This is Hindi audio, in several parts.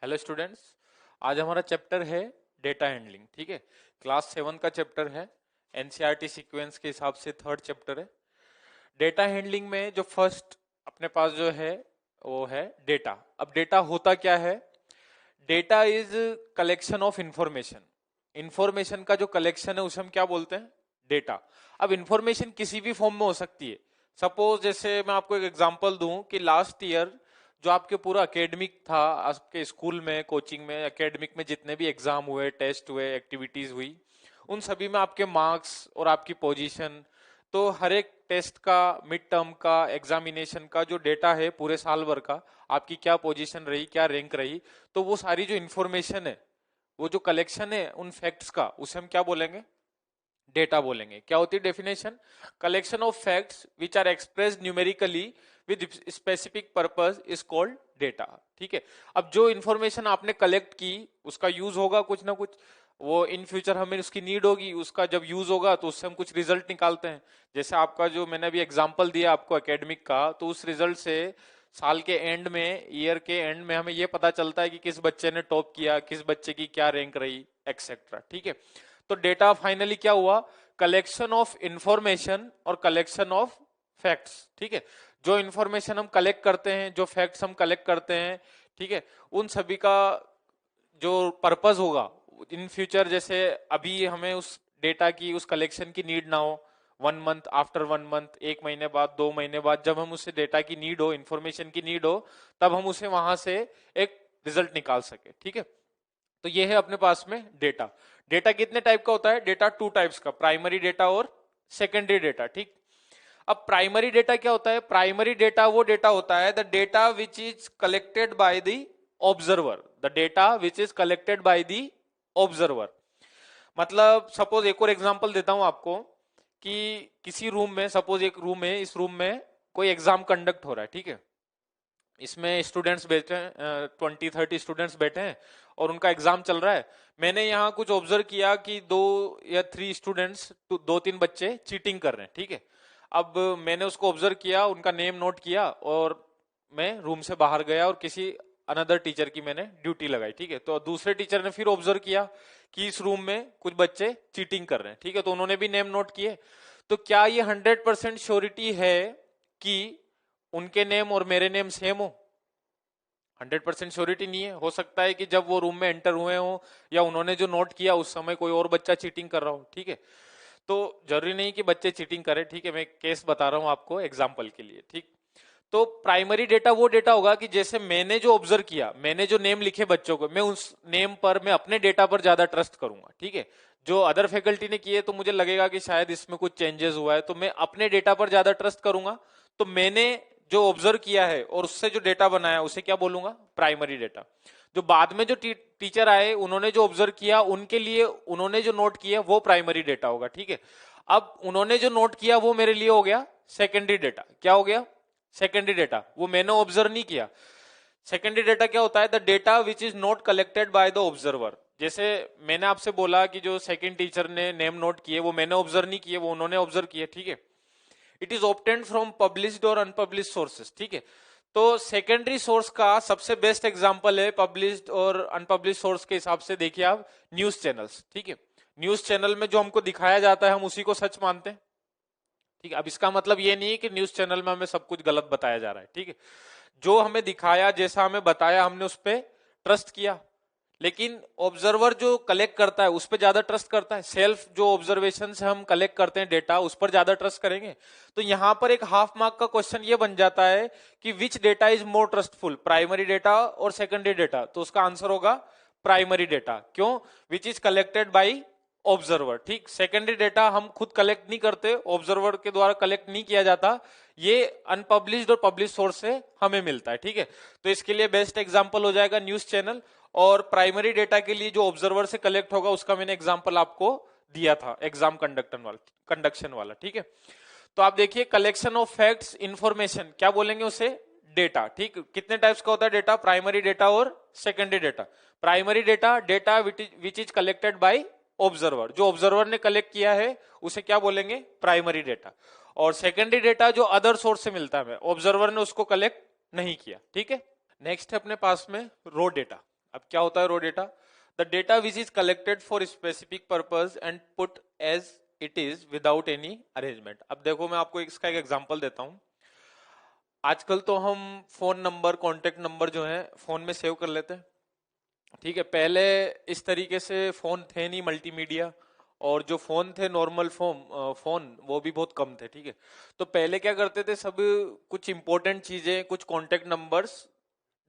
Hello students. आज हमारा चैप्टर है डेटा हैंडलिंग। ठीक है, क्लास 7 का चैप्टर है। एनसीईआरटी सीक्वेंस के हिसाब से थर्ड चैप्टर है। डेटा हैंडलिंग में जो फर्स्ट अपने पास जो है वो है डेटा। अब डेटा होता क्या है? Data is collection of information. Information का जो कलेक्शन है उसे हम क्या बोलते हैं? डेटा। अब इंफॉर्मेशन किसी भी फॉर्म में हो सकती है। सपोज जैसे मैं आपको एक एग्जांपल दूं कि लास्ट ईयर जो आपके पूरा एकेडमिक था, आपके स्कूल में, कोचिंग में, एकेडमिक में जितने भी एग्जाम हुए, टेस्ट हुए, एक्टिविटीज हुई, उन सभी में आपके मार्क्स और आपकी पोजीशन, तो हर एक टेस्ट का, मिड टर्म का, एग्जामिनेशन का जो डेटा है पूरे साल भर का, आपकी क्या पोजीशन रही, क्या रैंक रही, तो वो सारी जो इंफॉर्मेशन है, वो जो कलेक्शन है उन फैक्ट्स का, उसे हम क्या बोलेंगे? डेटा बोलेंगे। क्या होती है definition? Collection of facts which are expressed numerically with specific purpose is called data. ठीक है। अब जो इंफॉर्मेशन आपने कलेक्ट की उसका यूज होगा कुछ ना कुछ, वो इन फ्यूचर हमें उसकी नीड होगी, उसका जब यूज होगा तो उससे हम कुछ रिजल्ट निकालते हैं। जैसे आपका जो मैंने अभी एग्जांपल दिया आपको एकेडमिक का, तो उस रिजल्ट से साल के एंड में, ईयर के एंड में हमें ये पता चलता है कि किस बच्चे ने टॉप किया, किस बच्चे की क्या रैंक रही, एक्सेट्रा। ठीक है। तो डेटा फाइनली क्या हुआ? कलेक्शन ऑफ इंफॉर्मेशन और कलेक्शन ऑफ फैक्ट्स। ठीक है। जो इंफॉर्मेशन हम कलेक्ट करते हैं, जो फैक्ट्स हम कलेक्ट करते हैं, ठीक है, उन सभी का जो पर्पस होगा इन फ्यूचर, जैसे अभी हमें उस डेटा की, उस कलेक्शन की नीड ना हो, 1 मंथ, आफ्टर 1 मंथ, 1 महीने बाद, 2 महीने बाद, जब हम उसे डेटा की नीड हो, इंफॉर्मेशन की नीड हो, तब हम उसे वहां से एक रिजल्ट निकाल सके। ठीक है। तो ये है अपने पास में डेटा। डेटा कितने टाइप का होता है? डेटा 2 टाइप्स का, प्राइमरी डेटा और सेकेंडरी डेटा। ठीक। अब प्राइमरी डेटा क्या होता है? प्राइमरी डेटा वो डेटा होता है the data which is collected by the observer. The data which is collected by the observer. मतलब सपोज एक और एग्जांपल देता हूं आपको कि किसी रूम में, सपोज एक रूम है, इस रूम में कोई एग्जाम कंडक्ट हो रहा है। ठीक है। इसमें स्टूडेंट्स बैठे हैं, 20-30 स्टूडेंट्स बैठे हैं और उनका एग्जाम चल रहा है। मैंने यहाँ कुछ ऑब्जर्व किया कि 2 या 3 स्टूडेंट्स, 2-3 बच्चे चीटिंग कर रहे हैं। ठीक है। अब मैंने उसको ऑब्जर्व किया, उनका नेम नोट किया और मैं रूम से बाहर गया और किसी अनदर टीचर की मैंने ड्यूटी लगाई। ठीक है। तो दूसरे टीचर ने फिर ऑब्जर्व किया कि इस रूम में कुछ बच्चे चीटिंग कर रहे हैं। ठीक है। तो उन्होंने भी नेम नोट किए। तो क्या ये 100% श्योरिटी है कि उनके नेम और मेरे नेम सेम हो? 100% श्योरिटी नहीं है। हो सकता है कि जब वो रूम में एंटर हुए हो या उन्होंने जो नोट किया उस समय कोई और बच्चा चीटिंग कर रहा हो। ठीक है। तो जरूरी नहीं कि बच्चे चीटिंग करें। ठीक है। मैं केस बता रहा हूं आपको एग्जाम्पल के लिए। ठीक। तो प्राइमरी डेटा वो डेटा होगा कि जैसे मैंने जो ऑब्जर्व किया, मैंने जो नेम लिखे बच्चों को, मैं उस नेम पर, मैं अपने डेटा पर ज्यादा ट्रस्ट करूंगा। ठीक है। जो अदर फैकल्टी ने किए तो मुझे लगेगा कि शायद इसमें कुछ चेंजेस हुआ है, तो मैं अपने डेटा पर ज्यादा ट्रस्ट करूंगा। तो मैंने जो ऑब्जर्व किया है और उससे जो डेटा बनाया उसे क्या बोलूंगा? Primary data. जो बाद में जो टीचर आए उन्होंने जो ऑब्जर्व किया उनके लिए उन्होंने जो नोट किया वो प्राइमरी डेटा होगा। ठीक है। अब उन्होंने जो नोट किया वो मेरे लिए हो गया सेकेंडरी डेटा। क्या हो गया? Secondary data. वो मैंने ऑब्जर्व नहीं किया। सेकेंडरी डेटा क्या होता है? The data which is not collected by the observer. जैसे मैंने आपसे बोला कि जो सेकंड टीचर ने नेम नोट किए वो मैंने ऑब्जर्व नहीं किए, वो उन्होंने ऑब्जर्व किए। ठीक है। It is obtained from published और अनपब्लिश्ड सोर्सेस। ठीक है। तो सेकेंडरी सोर्स का सबसे बेस्ट एग्जांपल है, पब्लिश्ड और अनपब्लिश्ड सोर्स के हिसाब से देखिए आप, न्यूज चैनल्स। ठीक है। न्यूज चैनल में जो हमको दिखाया जाता है हम उसी को सच मानते हैं। ठीक है। अब इसका मतलब ये नहीं है कि न्यूज चैनल में हमें सब कुछ गलत बताया जा रहा है। ठीक है। जो हमें दिखाया, जैसा हमें बताया, हमने उस पर ट्रस्ट किया। लेकिन ऑब्जर्वर जो कलेक्ट करता है उस पर ज्यादा ट्रस्ट करता है। सेल्फ जो ऑब्जर्वेशन से हम कलेक्ट करते हैं डेटा, उस पर ज्यादा ट्रस्ट करेंगे। तो यहां पर एक हाफ मार्क का क्वेश्चन ये बन जाता है कि which data is more trustful, primary data और सेकेंडरी डेटा? तो उसका आंसर होगा प्राइमरी डेटा। क्यों? विच इज कलेक्टेड बाई ऑब्जर्वर। ठीक। सेकेंडरी डेटा हम खुद कलेक्ट नहीं करते, ऑब्जर्वर के द्वारा कलेक्ट नहीं किया जाता, ये अनपब्लिश्ड और पब्लिश सोर्स से हमें मिलता है। ठीक है। तो इसके लिए बेस्ट एग्जांपल हो जाएगा न्यूज चैनल। और प्राइमरी डेटा के लिए जो ऑब्जर्वर से कलेक्ट होगा उसका मैंने एग्जांपल आपको दिया था एग्जाम कंडक्शन वाला। ठीक है। तो आप देखिए, कलेक्शन ऑफ फैक्ट्स इंफॉर्मेशन क्या बोलेंगे उसे? डेटा। ठीक। कितने टाइप्स का होता है डेटा? प्राइमरी डेटा और secondary data. Primary data, data which is collected by observer. जो ऑब्जर्वर ने कलेक्ट किया है उसे क्या बोलेंगे? Primary data. और सेकेंडरी डेटा जो अदर सोर्स से मिलता है, ऑब्जर्वर ने उसको कलेक्ट नहीं किया। ठीक है। नेक्स्ट है अपने पास में रो डेटा। अब क्या होता है raw data? The data which is collected for specific purpose and put as it is without any arrangement. अब देखो मैं आपको इसका एक एग्जांपल देता हूं। आजकल तो हम फोन नंबर, कॉन्टेक्ट नंबर जो है फोन में सेव कर लेते हैं, ठीक है। पहले इस तरीके से फोन थे नहीं मल्टीमीडिया, और जो फोन थे नॉर्मल फोन वो भी बहुत कम थे, ठीक है। तो पहले क्या करते थे, सब कुछ इंपॉर्टेंट चीजें, कुछ कॉन्टेक्ट नंबर्स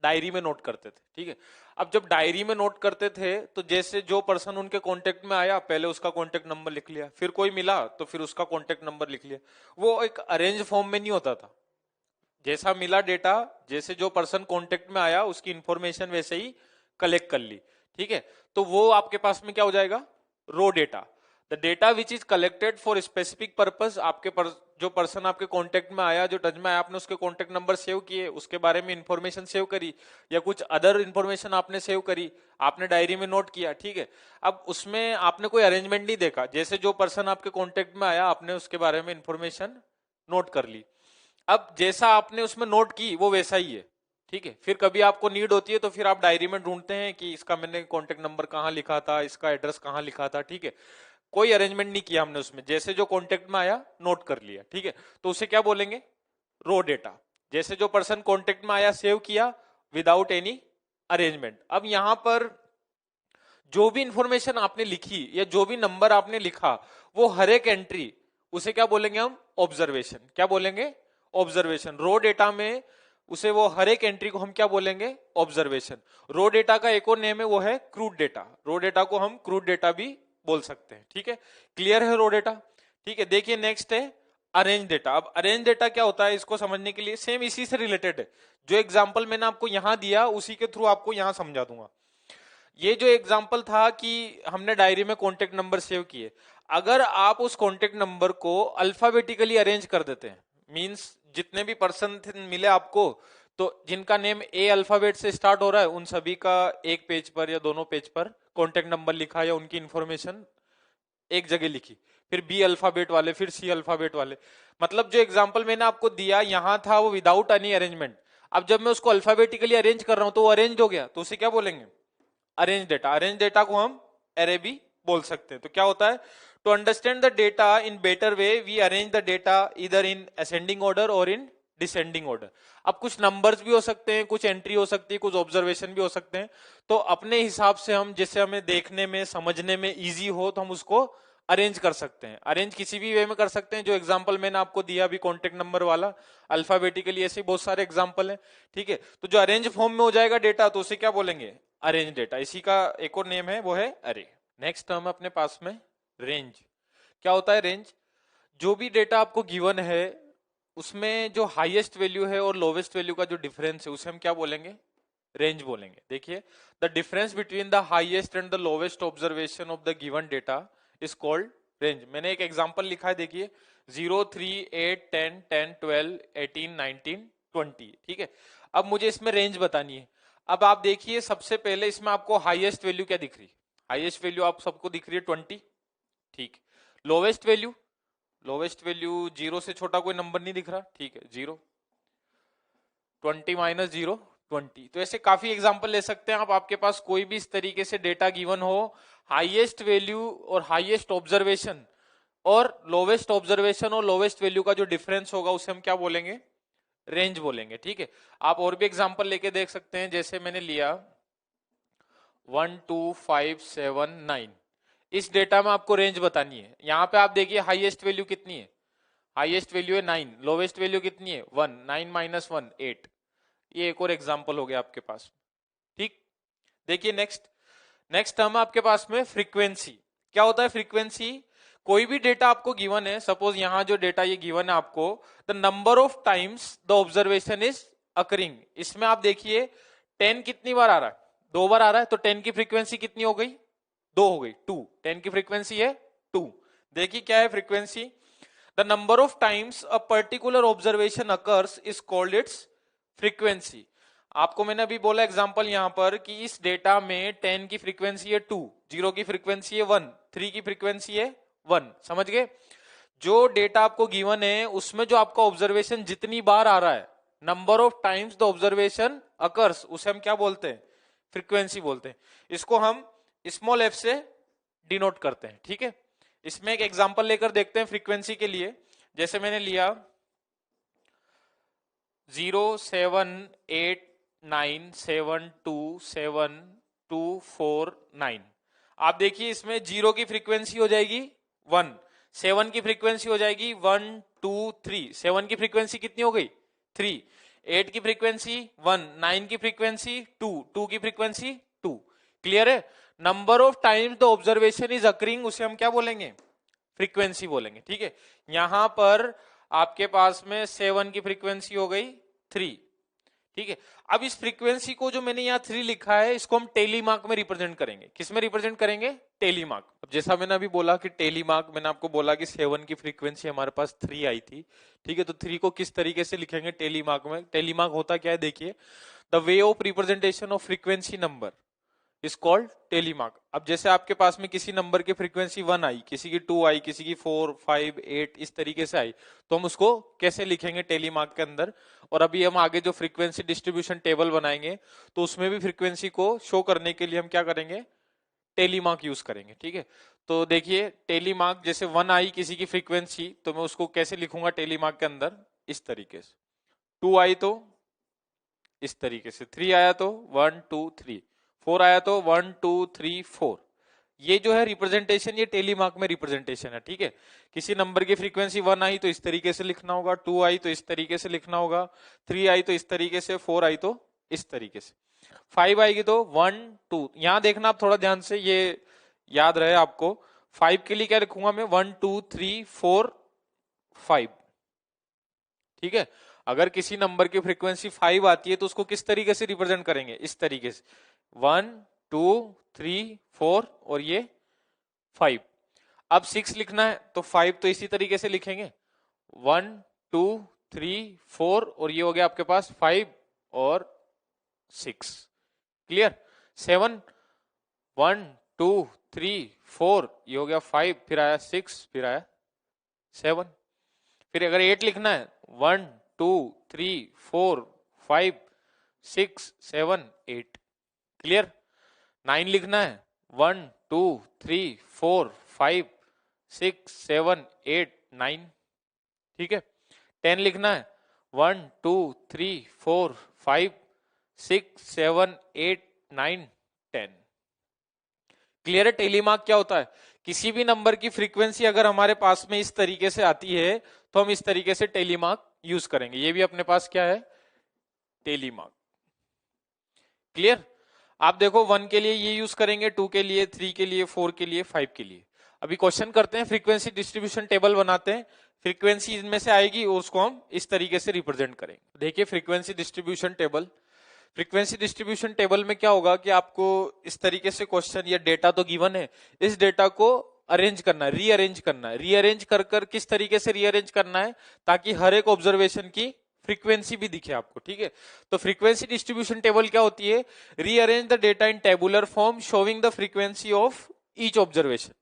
डायरी में नोट करते थे, ठीक है। अब जब डायरी में नोट करते थे तो जैसे जो पर्सन उनके कांटेक्ट में आया पहले उसका कांटेक्ट नंबर लिख लिया, फिर कोई मिला तो फिर उसका कांटेक्ट नंबर लिख लिया। वो एक अरेंज फॉर्म में नहीं होता था। जैसा मिला डेटा, जैसे जो पर्सन कांटेक्ट में आया उसकी इंफॉर्मेशन वैसे ही कलेक्ट कर ली, ठीक है। तो वो आपके पास में क्या हो जाएगा, raw data. The data which is collected for specific purpose, जो पर्सन आपके कांटेक्ट में आया, जो टच में आया, आपने उसके कांटेक्ट नंबर सेव किए, उसके बारे में इंफॉर्मेशन सेव करी, या कुछ अदर इंफॉर्मेशन आपने सेव करी, आपने डायरी में नोट किया, ठीक है। अब उसमें आपने कोई अरेंजमेंट नहीं देखा, जैसे जो पर्सन आपके कांटेक्ट में आया आपने उसके बारे में इंफॉर्मेशन नोट कर ली। अब जैसा आपने उसमें नोट की वो वैसा ही है, ठीक है। फिर कभी आपको नीड होती है तो फिर आप डायरी में ढूंढते हैं कि इसका मैंने कांटेक्ट नंबर कहाँ लिखा था, इसका एड्रेस कहाँ लिखा था, ठीक है। कोई अरेंजमेंट नहीं किया हमने उसमें, जैसे जो कांटेक्ट में आया नोट कर लिया, ठीक है। तो उसे क्या बोलेंगे, रो डेटा। जैसे जो पर्सन कांटेक्ट में आया सेव किया विदाउट एनी अरेंजमेंट। अब यहां पर जो भी इंफॉर्मेशन आपने लिखी या जो भी नंबर आपने लिखा, वो हर एक एंट्री, उसे क्या बोलेंगे हम, ऑब्जर्वेशन। क्या बोलेंगे, ऑब्जर्वेशन। रो डेटा में उसे वो हर एक एंट्री को हम क्या बोलेंगे, ऑब्जर्वेशन। रो डेटा का एक और नेम है, वो है क्रूड डेटा। रो डेटा को हम क्रूड डेटा भी बोल सकते हैं, ठीक है। क्लियर है रो डेटा, ठीक है। देखिए नेक्स्ट है अरेंज डेटा। अब अरेंज डेटा क्या होता है, इसको समझने के लिए सेम इसी से रिलेटेड है, जो एग्जाम्पल मैंने आपको यहां दिया उसी के थ्रू आपको यहां समझा दूंगा। ये जो एग्जाम्पल था कि हमने डायरी में कॉन्टेक्ट नंबर सेव किए, अगर आप उस कॉन्टेक्ट नंबर को अल्फाबेटिकली अरेंज कर देते हैं, मींस जितने भी पर्सन मिले आपको, तो जिनका नेम ए अल्फाबेट से स्टार्ट हो रहा है उन सभी का एक पेज पर या दोनों पेज पर कॉन्टेक्ट नंबर लिखा या उनकी इंफॉर्मेशन एक जगह लिखी, फिर बी अल्फाबेट वाले, फिर सी अल्फाबेट वाले। मतलब जो एग्जाम्पल मैंने आपको दिया यहां था वो विदाउट एनी अरेंजमेंट। अब जब मैं उसको अल्फाबेटिकली अरेंज कर रहा हूं तो वो अरेंज हो गया, तो उसे क्या बोलेंगे, अरेंज डेटा। अरेंज डेटा को हम एरे भी बोल सकते हैं। तो क्या होता है, to understand the data in better way we arrange the data इधर इन असेंडिंग ऑर्डर और इन डिसेंडिंग ऑर्डर। अब कुछ नंबर्स भी हो सकते हैं, कुछ एंट्री हो सकती है, कुछ ऑब्जर्वेशन भी हो सकते हैं। तो अपने हिसाब से हम, जैसे हमें देखने में समझने में इजी हो, तो हम उसको अरेंज कर सकते हैं। अरेंज किसी भी वे में कर सकते हैं, जो एग्जांपल मैंने आपको दिया अभी कॉन्टेक्ट नंबर वाला, अल्फाबेटिकली, ऐसे बहुत सारे एग्जांपल हैं, ठीक है। तो जो अरेंज फॉर्म में हो जाएगा डेटा, तो उसे क्या बोलेंगे, अरेंज डेटा। इसी का एक और नेम है, वो है अरे। नेक्स्ट टर्म अपने पास में रेंज। क्या होता है रेंज, जो भी डेटा आपको गिवन है उसमें जो हाईएस्ट वैल्यू है और लोवेस्ट वैल्यू का जो डिफरेंस है उसे हम क्या बोलेंगे, रेंज बोलेंगे। देखिए, the difference between the highest and the lowest observation of the given data is called range. मैंने एक एग्जांपल लिखा है, देखिए 0, 3, 8, 10, 10, 12, 18, 19, 20, ठीक है। अब मुझे इसमें रेंज बतानी है। अब आप देखिए सबसे पहले इसमें आपको हाईएस्ट वैल्यू क्या दिख रही है, हाईएस्ट वैल्यू आप सबको दिख रही है 20, ठीक। लोवेस्ट वैल्यू, लोवेस्ट वैल्यू 0 से छोटा कोई नंबर नहीं दिख रहा, ठीक है, 0। 20 माइनस 0, 20। तो ऐसे काफी एग्जांपल ले सकते हैं आप। आपके पास कोई भी इस तरीके से डेटा गिवन हो, हाईएस्ट वैल्यू और हाईएस्ट ऑब्जर्वेशन और लोवेस्ट ऑब्जर्वेशन और लोवेस्ट वैल्यू का जो डिफरेंस होगा उसे हम क्या बोलेंगे, रेंज बोलेंगे, ठीक है। आप और भी एग्जांपल लेके देख सकते हैं, जैसे मैंने लिया 1, 2, 5, 7, 9। इस डेटा में आपको रेंज बतानी है। यहां पे आप देखिए हाईएस्ट वैल्यू कितनी है, हाईएस्ट वैल्यू है 9, लोवेस्ट वैल्यू कितनी है 1, 9 माइनस 1, 8। ये एक और एग्जांपल हो गया आपके पास, ठीक। देखिए नेक्स्ट, नेक्स्ट टर्म आपके पास में फ्रीक्वेंसी। क्या होता है फ्रीक्वेंसी, कोई भी डेटा आपको गिवन है, सपोज यहां जो डेटा ये गिवन है आपको, the number of times the observation is occurring. इसमें आप देखिए 10 कितनी बार आ रहा है, 2 बार आ रहा है, तो 10 की फ्रीक्वेंसी कितनी हो गई, 2 हो गई, 2। 10 की फ्रीक्वेंसी है 2। देखिए क्या है frequency, the number of times a particular observation occurs is called its frequency. आपको मैंने अभी बोला एग्जांपल यहां पर कि इस डेटा में 10 की फ्रीक्वेंसी है 2, 0 की फ्रीक्वेंसी है 1, 3 की फ्रीक्वेंसी है 1। समझ गए, जो डेटा आपको गिवन है उसमें जो आपका ऑब्जर्वेशन जितनी बार आ रहा है, number of times the observation occurs, उसे हम क्या बोलते हैं, फ्रीक्वेंसी बोलते हैं। इसको हम स्मॉल एफ से डिनोट करते हैं, ठीक है। इसमें एक एग्जांपल लेकर देखते हैं फ्रीक्वेंसी के लिए। जैसे मैंने लिया 07897272749। आप देखिए इसमें 0 की फ्रीक्वेंसी हो जाएगी 1, 7 की फ्रीक्वेंसी हो जाएगी 1 2 3, 7 की फ्रीक्वेंसी कितनी हो गई 3, 8 की फ्रीक्वेंसी 1, 9 की फ्रीक्वेंसी 2, 2 की फ्रीक्वेंसी 2। क्लियर है? Number of times the observation is occurring, उसे हम क्या बोलेंगे, फ्रीक्वेंसी बोलेंगे, ठीक है। यहां पर आपके पास में 7 की फ्रीक्वेंसी हो गई 3, ठीक है। अब इस फ्रीक्वेंसी को जो मैंने यहाँ 3 लिखा है, इसको हम टेलीमार्क में रिप्रेजेंट करेंगे। किस में रिप्रेजेंट करेंगे? टेलीमार्क। अब जैसा मैंने अभी बोला कि टेलीमार्क, मैंने आपको बोला कि 7 की फ्रीक्वेंसी हमारे पास 3 आई थी, ठीक है। तो 3 को किस तरीके से लिखेंगे टेलीमार्क में? टेलीमार्क होता क्या है, देखिए, the way of representation of frequency number is called tally mark. अब जैसे आपके पास में किसी नंबर की फ्रीक्वेंसी 1 आई, किसी की 2 आई, किसी की 4, 5, 8 इस तरीके से आई, तो हम उसको कैसे लिखेंगे टेलीमार्क के अंदर। और अभी हम आगे जो फ्रीक्वेंसी डिस्ट्रीब्यूशन टेबल बनाएंगे तो उसमें भी फ्रीक्वेंसी को शो करने के लिए हम क्या करेंगे, टेलीमार्क यूज करेंगे, ठीक है। तो देखिए टेलीमार्क, जैसे 1 आई किसी की फ्रीक्वेंसी, तो मैं उसको कैसे लिखूंगा टेलीमार्क के अंदर, इस तरीके से। 2 आई तो इस तरीके से, 3 आया तो 1 2 3, 4 आया तो 1 2 3 4। ये जो है रिप्रेजेंटेशन, ये टेलीमार्क में रिप्रेजेंटेशन है, ठीक है। किसी नंबर की फ्रीक्वेंसी 1 आई तो इस तरीके से लिखना होगा, 2 आई तो इस तरीके से लिखना होगा, 3 आई तो इस तरीके से, 4 आई तो इस तरीके से, 5 आएगी तो 1 2। यहां देखना आप थोड़ा ध्यान से, ये याद रहे आपको। 5 के लिए क्या लिखूंगा मैं, 1 2 3 4 5, ठीक है। अगर किसी नंबर की फ्रीक्वेंसी 5 आती है तो उसको किस तरीके से रिप्रेजेंट करेंगे, इस तरीके से, 1 2 3 4 और ये 5। अब 6 लिखना है तो 5 तो इसी तरीके से लिखेंगे, 1 2 3 4 और ये हो गया आपके पास 5 और 6। क्लियर? 7 1 2 3 4, ये हो गया 5, फिर आया 6, फिर आया 7। फिर अगर 8 लिखना है, 1 2 3 4 5 6 7 8। क्लियर? 9 लिखना है, 1 2 3 4 5 6 7 8 9, ठीक है। 10 लिखना है, 1 2 3 4 5 6 7 8 9 10। क्लियर है? टेलीमार्क क्या होता है, किसी भी नंबर की फ्रीक्वेंसी अगर हमारे पास में इस तरीके से आती है तो हम इस तरीके से टेलीमार्क यूज करेंगे। ये भी अपने पास क्या है, टेलीमार्क। क्लियर? आप देखो 1 के लिए ये यूज करेंगे, 2 के लिए, 3 के लिए, 4 के लिए, 5 के लिए। अभी क्वेश्चन करते हैं, फ्रीक्वेंसी डिस्ट्रीब्यूशन टेबल बनाते हैं, फ्रीक्वेंसी इनमें से आएगी और उसको हम इस तरीके से रिप्रेजेंट करेंगे। देखिए frequency distribution table, frequency distribution table में क्या होगा कि आपको इस तरीके से क्वेश्चन या डेटा तो गिवन है, इस डेटा को अरेंज करना है, रीअरेंज करना है। रीअरेंज कर कर किस तरीके से रीअरेंज करना है, ताकि हर एक ऑब्जर्वेशन की फ्रीक्वेंसी भी दिखे आपको, ठीक है। तो फ्रीक्वेंसी डिस्ट्रीब्यूशन टेबल क्या होती है, rearrange the data in tabular form showing the frequency of each observation.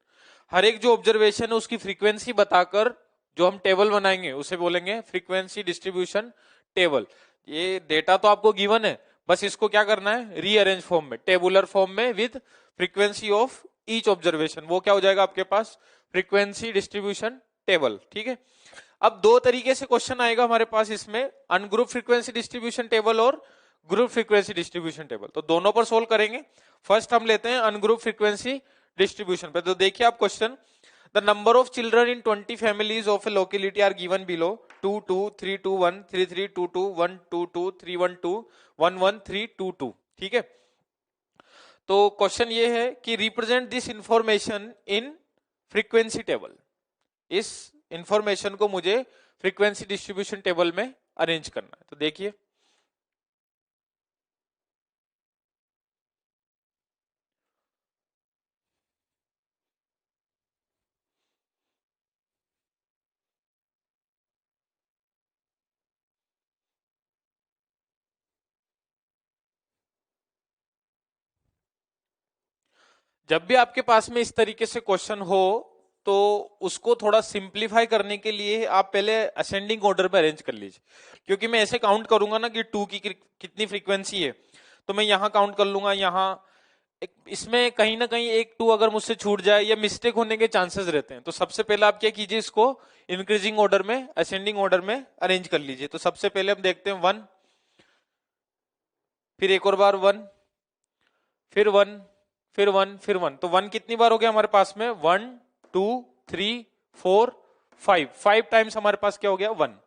हर एक जो ऑब्जर्वेशन है उसकी फ्रीक्वेंसी बताकर जो हम टेबल बनाएंगे उसे बोलेंगे फ्रीक्वेंसी डिस्ट्रीब्यूशन टेबल। ये डेटा तो आपको गिवन है, बस इसको क्या करना है, रीअरेंज फॉर्म में, टेबुलर फॉर्म में with frequency of each observation, वो क्या हो जाएगा आपके पास, फ्रीक्वेंसी डिस्ट्रीब्यूशन टेबल, ठीक है। अब दो तरीके से क्वेश्चन आएगा हमारे पास इसमें, अनग्रुप फ्रीक्वेंसी डिस्ट्रीब्यूशन टेबल और ग्रुप फ्रीक्वेंसी डिस्ट्रीब्यूशन टेबल। तो दोनों पर सोल्व करेंगे। फर्स्ट हम लेते हैं अनग्रुप फ्रीक्वेंसी डिस्ट्रीब्यूशन पे। तो देखिए आप question, the number of children in 20 families of a locality are given below, 2 2 3 2 1 3 3 2 2 1 2 2 3 1 2 1 1 3 2 2, ठीक है। तो क्वेश्चन ये है कि represent this information in frequency table. इस इंफॉर्मेशन को मुझे फ्रीक्वेंसी डिस्ट्रीब्यूशन टेबल में अरेंज करना है। तो देखिए जब भी आपके पास में इस तरीके से क्वेश्चन हो तो उसको थोड़ा सिंप्लीफाई करने के लिए आप पहले असेंडिंग ऑर्डर में अरेंज कर लीजिए, क्योंकि मैं ऐसे काउंट करूंगा ना कि 2 की कितनी फ्रीक्वेंसी है, तो मैं यहाँ काउंट कर लूंगा, यहाँ इसमें कहीं ना कहीं 1 2 अगर मुझसे छूट जाए या मिस्टेक होने के चांसेस रहते हैं, तो सबसे पहले आप क्या कीजिए, इसको इंक्रीजिंग ऑर्डर में, असेंडिंग ऑर्डर में अरेंज कर लीजिए। तो सबसे पहले हम देखते हैं 1, फिर एक और बार 1, फिर 1, फिर 1, फिर 1। तो 1 कितनी बार हो गया हमारे पास में, 1 2 3 4 5, 5 टाइम्स हमारे पास क्या हो गया, 1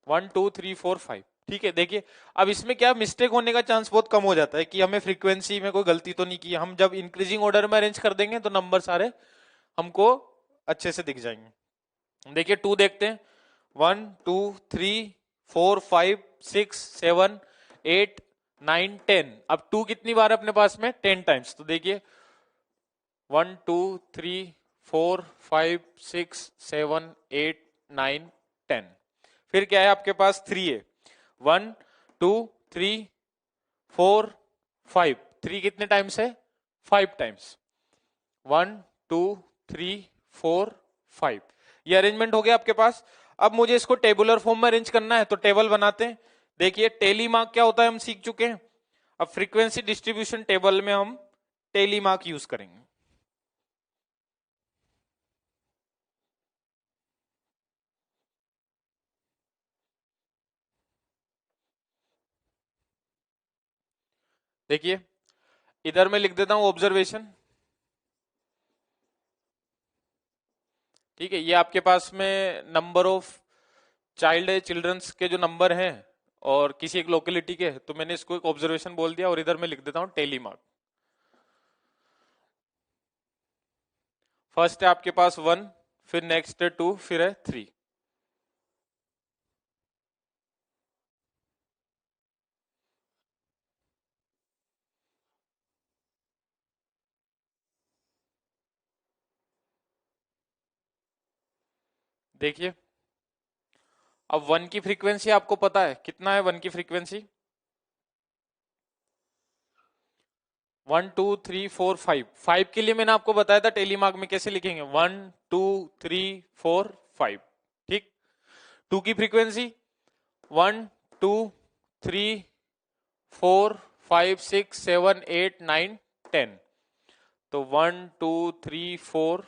1 2 3 4 5। ठीक है, देखिए अब इसमें क्या मिस्टेक होने का चांस बहुत कम हो जाता है कि हमें फ्रीक्वेंसी में कोई गलती तो नहीं की। हम जब इंक्रीजिंग ऑर्डर में अरेंज कर देंगे तो नंबर सारे हमको अच्छे से दिख जाएंगे। देखिए 2 देखते हैं, 1 2 3 4 5 6 7 8 9 10। अब 2 कितनी बार है अपने पास में, 10 टाइम्स। तो देखिए 1 2 3 4 5 6 7 8 9 10। फिर क्या है आपके पास, 3 है, 1 2 3 4 5। 3 कितने टाइम्स है, 5 टाइम्स, 1 2 3 4 5। ये अरेंजमेंट हो गया आपके पास। अब मुझे इसको टेबुलर फॉर्म में अरेंज करना है, तो टेबल बनाते हैं। देखिए टेली मार्क क्या होता है हम सीख चुके हैं। अब फ्रीक्वेंसी डिस्ट्रीब्यूशन टेबल में हम टेली मार्क यूज करेंगे। देखिए इधर मैं लिख देता हूं ऑब्जर्वेशन। ठीक है, ये आपके पास में नंबर ऑफ चाइल्ड है, चिल्ड्रंस के जो नंबर हैं और किसी एक लोकेलिटी के, तो मैंने इसको एक ऑब्जर्वेशन बोल दिया और इधर मैं लिख देता हूं टेली मार्क। फर्स्ट है आपके पास 1, फिर नेक्स्ट है 2, फिर है 3। देखिए अब 1 की फ्रीक्वेंसी आपको पता है कितना है, 1 की फ्रीक्वेंसी 1 2 3 4 5। 5 के लिए मैंने आपको बताया था टेलीमार्क में कैसे लिखेंगे, 1 2 3 4 5। ठीक, 2 की फ्रीक्वेंसी 1 2 3 4 5 6 7 8 9 10। तो 1 2 3 4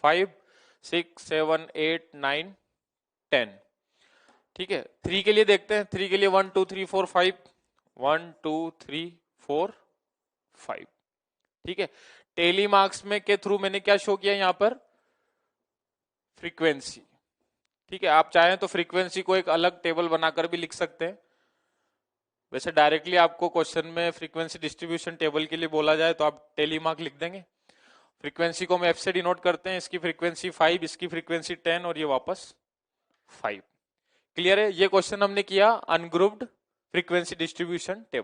5 6 7 8 9 10। ठीक है, 3 के लिए देखते हैं। 3 के लिए 1 2 3 4 5, 1 2 3 4 5। ठीक है, टेली मार्क्स में के थ्रू मैंने क्या शो किया यहाँ पर, फ्रीक्वेंसी। ठीक है, आप चाहें तो फ्रीक्वेंसी को एक अलग टेबल बनाकर भी लिख सकते हैं। वैसे डायरेक्टली आपको क्वेश्चन में फ्रीक्वेंसी डिस्ट्रीब्यूशन टेबल के लिए बोला जाए तो आप टेली मार्क लिख देंगे। फ्रीक्वेंसी को हम एफ से डिनोट करते हैं, इसकी फ्रीक्वेंसी 5, इसकी फ्रीक्वेंसी 10 और ये वापस 5। क्लियर है, ये क्वेश्चन हमने किया अनग्रुप्ड फ्रीक्वेंसी डिस्ट्रीब्यूशन टेबल।